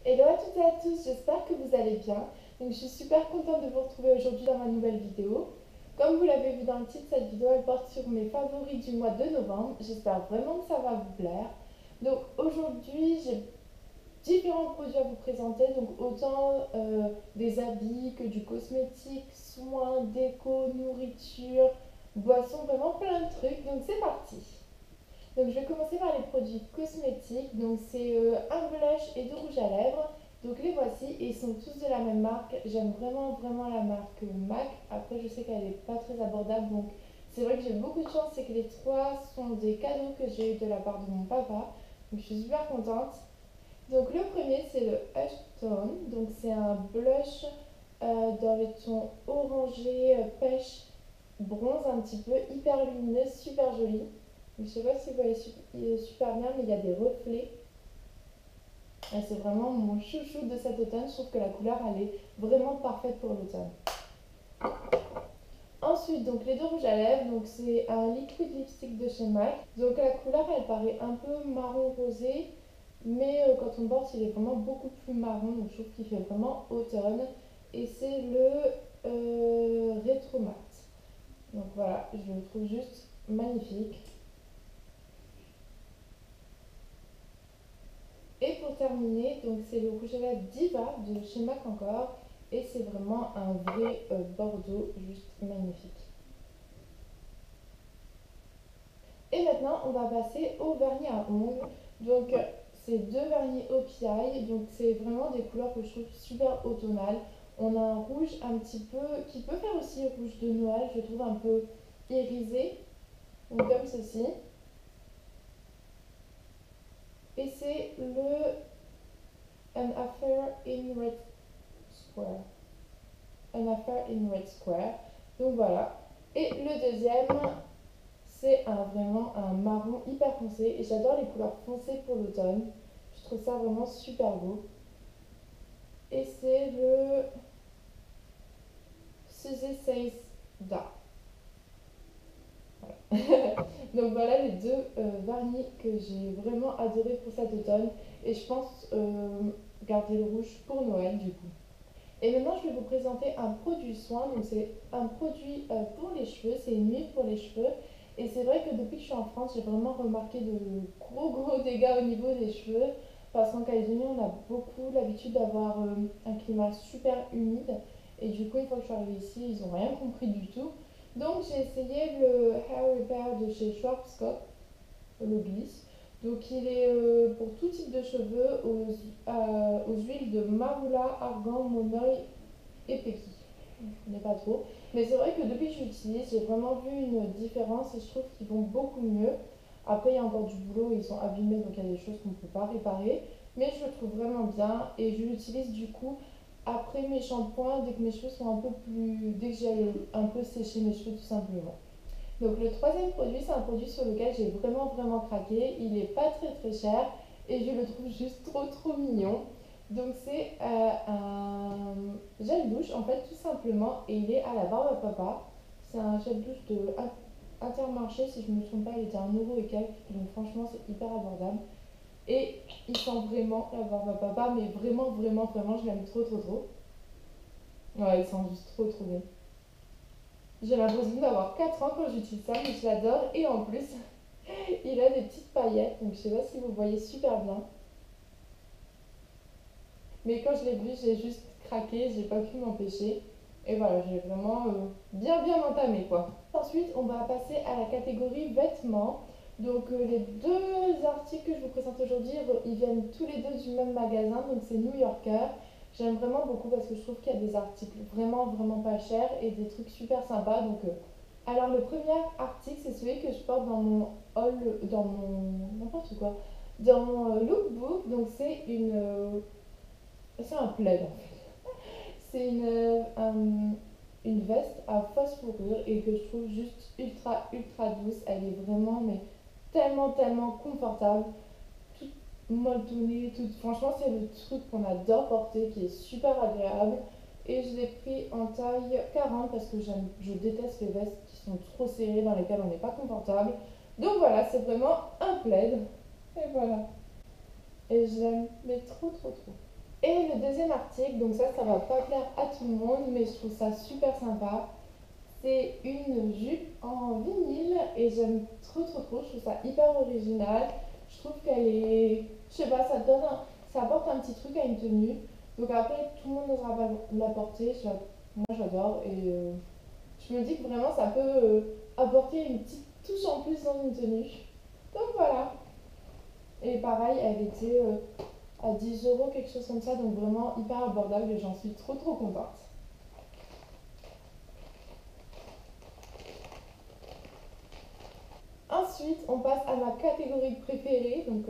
Hello à toutes et à tous, j'espère que vous allez bien. Donc, je suis super contente de vous retrouver aujourd'hui dans ma nouvelle vidéo. Comme vous l'avez vu dans le titre, cette vidéo elle porte sur mes favoris du mois de novembre. J'espère vraiment que ça va vous plaire. Donc aujourd'hui, j'ai différents produits à vous présenter. Donc autant des habits que du cosmétique, soins, déco, nourriture, boissons, vraiment plein de trucs. Donc c'est parti. Donc je vais commencer par les produits cosmétiques. Donc c'est un blush et deux rouges à lèvres. Donc les voici et ils sont tous de la même marque. J'aime vraiment la marque MAC. Après je sais qu'elle n'est pas très abordable, donc c'est vrai que j'ai beaucoup de chance, c'est que les trois sont des cadeaux que j'ai eu de la part de mon papa. Donc je suis super contente. Donc le premier c'est le Hush Tone. Donc c'est un blush dans les tons orangé, pêche, bronze un petit peu, hyper lumineux, super joli. Je sais pas si vous voyez super bien, mais il y a des reflets. Et c'est vraiment mon chouchou de cet automne. Je trouve que la couleur, elle est vraiment parfaite pour l'automne. Ensuite, donc les deux rouges à lèvres. Donc c'est un liquid lipstick de chez MAC. Donc la couleur, elle paraît un peu marron rosé. Mais quand on porte, il est vraiment beaucoup plus marron. Donc je trouve qu'il fait vraiment automne. Et c'est le Retro Matte. Donc voilà, je le trouve juste magnifique. Et pour terminer, donc c'est le rouge à lèvres Diva de chez MAC encore. Et c'est vraiment un vrai bordeaux, juste magnifique. Et maintenant, on va passer au vernis à ongles. Donc, c'est deux vernis OPI. Donc, c'est vraiment des couleurs que je trouve super automnales. On a un rouge un petit peu, qui peut faire aussi rouge de Noël, je trouve un peu irisé. Donc, comme ceci. Et c'est le An Affair in Red Square. An Affair in Red Square. Donc voilà. Et le deuxième, c'est vraiment un marron hyper foncé. Et j'adore les couleurs foncées pour l'automne. Je trouve ça vraiment super beau. Et c'est le Suzy Says Da. Voilà. Donc voilà les deux vernis que j'ai vraiment adoré pour cet automne. Et je pense garder le rouge pour Noël du coup. Et maintenant, je vais vous présenter un produit soin. Donc, c'est un produit pour les cheveux. C'est une huile pour les cheveux. Et c'est vrai que depuis que je suis en France, j'ai vraiment remarqué de gros dégâts au niveau des cheveux. Parce qu'en Calédonie, on a beaucoup l'habitude d'avoir un climat super humide. Et du coup, une fois que je suis arrivée ici, ils n'ont rien compris du tout. Donc, j'ai essayé le Hair Repair de chez Schwarzkopf, le glisse. Donc il est pour tout type de cheveux aux huiles de marula, argan, monoï et péki. Je ne connais pas trop. Mais c'est vrai que depuis que j'utilise, j'ai vraiment vu une différence et je trouve qu'ils vont beaucoup mieux. Après, il y a encore du boulot, ils sont abîmés, donc il y a des choses qu'on ne peut pas réparer. Mais je le trouve vraiment bien et je l'utilise du coup après mes shampoings, dès que mes cheveux sont un peu plus. Dès que j'ai un peu séché mes cheveux tout simplement. Donc le troisième produit, c'est un produit sur lequel j'ai vraiment craqué. Il n'est pas très cher et je le trouve juste trop mignon. Donc c'est un gel douche en fait tout simplement et il est à la barbe à papa. C'est un gel douche de Intermarché, si je ne me trompe pas, il était 1 € et quelques. Donc franchement c'est hyper abordable. Et il sent vraiment la barbe à papa, mais vraiment, je l'aime trop. Ouais, il sent juste trop bon. J'ai l'impression d'avoir 4 ans quand j'utilise ça, mais je l'adore. Et en plus, il a des petites paillettes, donc je sais pas si vous voyez super bien. Mais quand je l'ai vu, j'ai juste craqué, j'ai pas pu m'empêcher. Et voilà, j'ai vraiment bien entamé quoi. Ensuite, on va passer à la catégorie vêtements. Donc les deux articles que je vous présente aujourd'hui, ils viennent tous les deux du même magasin, donc c'est New Yorker. J'aime vraiment beaucoup parce que je trouve qu'il y a des articles vraiment pas chers et des trucs super sympas. Donc, alors le premier article, c'est celui que je porte dans mon haul, dans mon n'importe quoi, dans mon lookbook. Donc c'est un plaid en fait. C'est une veste à fausse fourrure et que je trouve juste ultra douce. Elle est vraiment mais tellement confortable, toute moletonnée, toute. Franchement, c'est le truc qu'on adore porter, qui est super agréable. Et je l'ai pris en taille 40 parce que je déteste les vestes qui sont trop serrées, dans lesquelles on n'est pas confortable. Donc voilà, c'est vraiment un plaid. Et voilà. Et je l'aime, mais trop. Et le deuxième article, donc ça va pas plaire à tout le monde, mais je trouve ça super sympa. C'est une jupe en vinyle et j'aime trop, je trouve ça hyper original. Je trouve qu'elle est, je sais pas, ça apporte un petit truc à une tenue. Donc après, tout le monde n'osera pas la porter, moi j'adore et je me dis que vraiment ça peut apporter une petite touche en plus dans une tenue. Donc voilà. Et pareil, elle était à 10 € quelque chose comme ça, donc vraiment hyper abordable et j'en suis trop contente. Ensuite, on passe à ma catégorie préférée, donc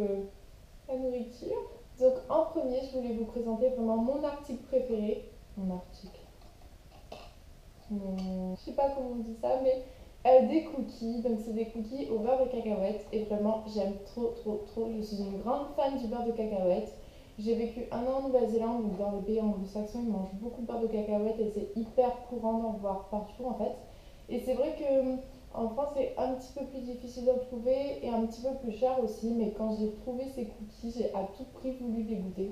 la nourriture. Donc en premier, je voulais vous présenter vraiment mon article préféré. Mon article. Je sais pas comment on dit ça, mais des cookies. Donc c'est des cookies au beurre de cacahuète. Et vraiment, j'aime trop. Je suis une grande fan du beurre de cacahuète. J'ai vécu un an en Nouvelle-Zélande, donc dans les pays anglo-saxons, ils mangent beaucoup de beurre de cacahuète et c'est hyper courant d'en voir partout en fait. Et c'est vrai que en France, c'est un petit peu plus difficile de trouver et un petit peu plus cher aussi. Mais quand j'ai trouvé ces cookies, j'ai à tout prix voulu les goûter.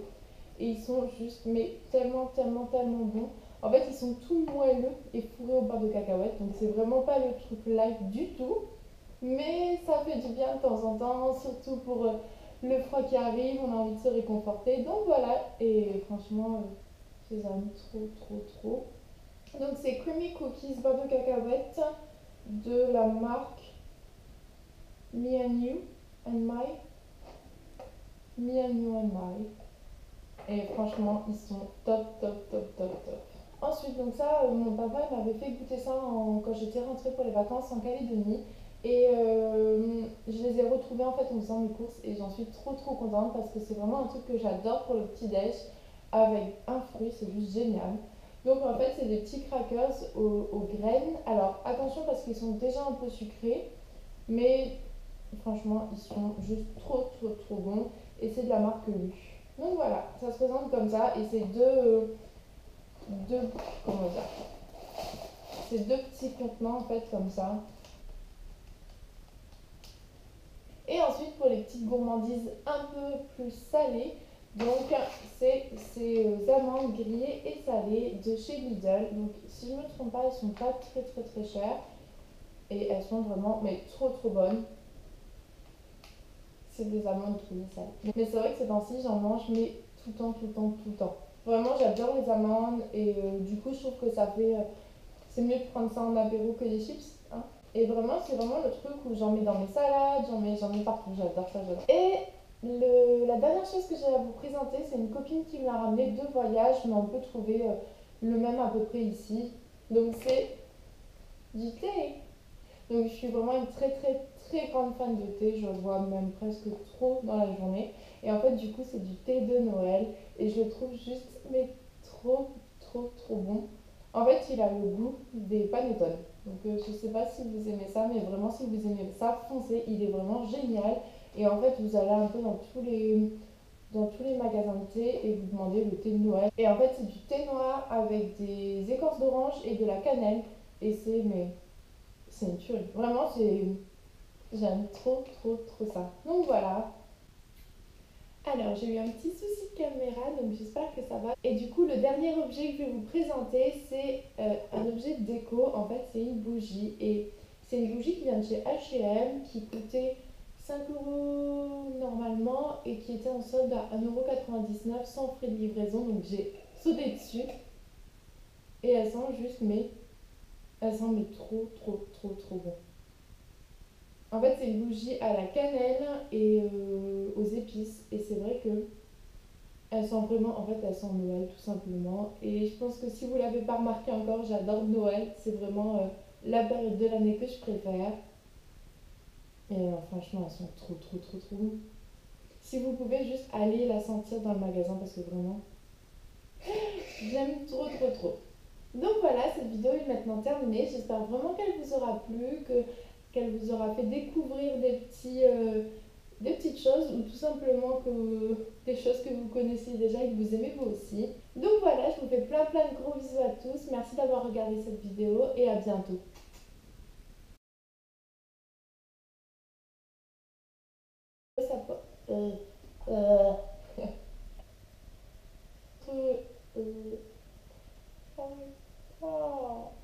Et ils sont juste, mais tellement bons. En fait, ils sont tout moelleux et fourrés au beurre de cacahuète. Donc, c'est vraiment pas le truc light du tout. Mais ça fait du bien de temps en temps, surtout pour le froid qui arrive. On a envie de se réconforter. Donc, voilà. Et franchement, je les aime trop. Donc, c'est Creamy Cookies beurre de cacahuète de la marque Me and You and My. Me and You and My. Et franchement, ils sont top. Ensuite, donc ça, mon papa m'avait fait goûter ça quand j'étais rentrée pour les vacances en Calédonie. Et je les ai retrouvés en fait en faisant mes courses et j'en suis trop contente parce que c'est vraiment un truc que j'adore pour le petit-déj avec un fruit, c'est juste génial. Donc en fait, c'est des petits crackers aux graines. Alors attention parce qu'ils sont déjà un peu sucrés, mais franchement, ils sont juste trop bons. Et c'est de la marque Lu. Donc voilà, ça se présente comme ça. Et c'est deux, comment dire, c'est deux petits contenants en fait comme ça. Et ensuite pour les petites gourmandises un peu plus salées, donc c'est ces amandes grillées et salées de chez Lidl. Donc si je ne me trompe pas, elles sont pas très chères. Et elles sont vraiment mais trop bonnes. C'est des amandes grillées salées. Mais c'est vrai que ces temps-ci, j'en mange mais tout le temps. Vraiment, j'adore les amandes et du coup, je trouve que ça fait. C'est mieux de prendre ça en apéro que des chips. Hein. Et vraiment, c'est vraiment le truc où j'en mets dans mes salades, j'en mets partout. J'adore. Et la dernière chose que j'ai à vous présenter, c'est une copine qui me l'a ramené de voyage, mais on peut trouver le même à peu près ici. Donc, c'est du thé. Donc je suis vraiment une très grande fan de thé, je bois même presque trop dans la journée. Et en fait du coup c'est du thé de Noël et je le trouve juste mais trop bon. En fait il a le goût des panettone. Donc je sais pas si vous aimez ça mais vraiment si vous aimez ça foncez, il est vraiment génial. Et en fait vous allez un peu dans tous les magasins de thé et vous demandez le thé de Noël. Et en fait c'est du thé noir avec des écorces d'orange et de la cannelle. Et c'est une tuerie. Vraiment, j'aime trop ça. Donc voilà. Alors, j'ai eu un petit souci de caméra, donc j'espère que ça va. Et du coup, le dernier objet que je vais vous présenter, c'est un objet de déco. En fait, c'est une bougie. Et c'est une bougie qui vient de chez H&M, qui coûtait 5 € normalement et qui était en solde à 1,99 € sans frais de livraison. Donc j'ai sauté dessus. Et elles sentent mais trop bon. En fait, c'est une bougie à la cannelle et aux épices. Et c'est vrai que elles sont vraiment, en fait, elles sont Noël tout simplement. Et je pense que si vous l'avez pas remarqué encore, j'adore Noël. C'est vraiment la période de l'année que je préfère. Et franchement, elles sont trop bonnes. Si vous pouvez juste aller la sentir dans le magasin parce que vraiment, j'aime trop. Donc voilà, cette vidéo est maintenant terminée. J'espère vraiment qu'elle vous aura plu, qu'elle vous aura fait découvrir des petites choses ou tout simplement des choses que vous connaissiez déjà et que vous aimez vous aussi. Donc voilà, je vous fais plein de gros bisous à tous. Merci d'avoir regardé cette vidéo et à bientôt. Ça, J'arrive pas.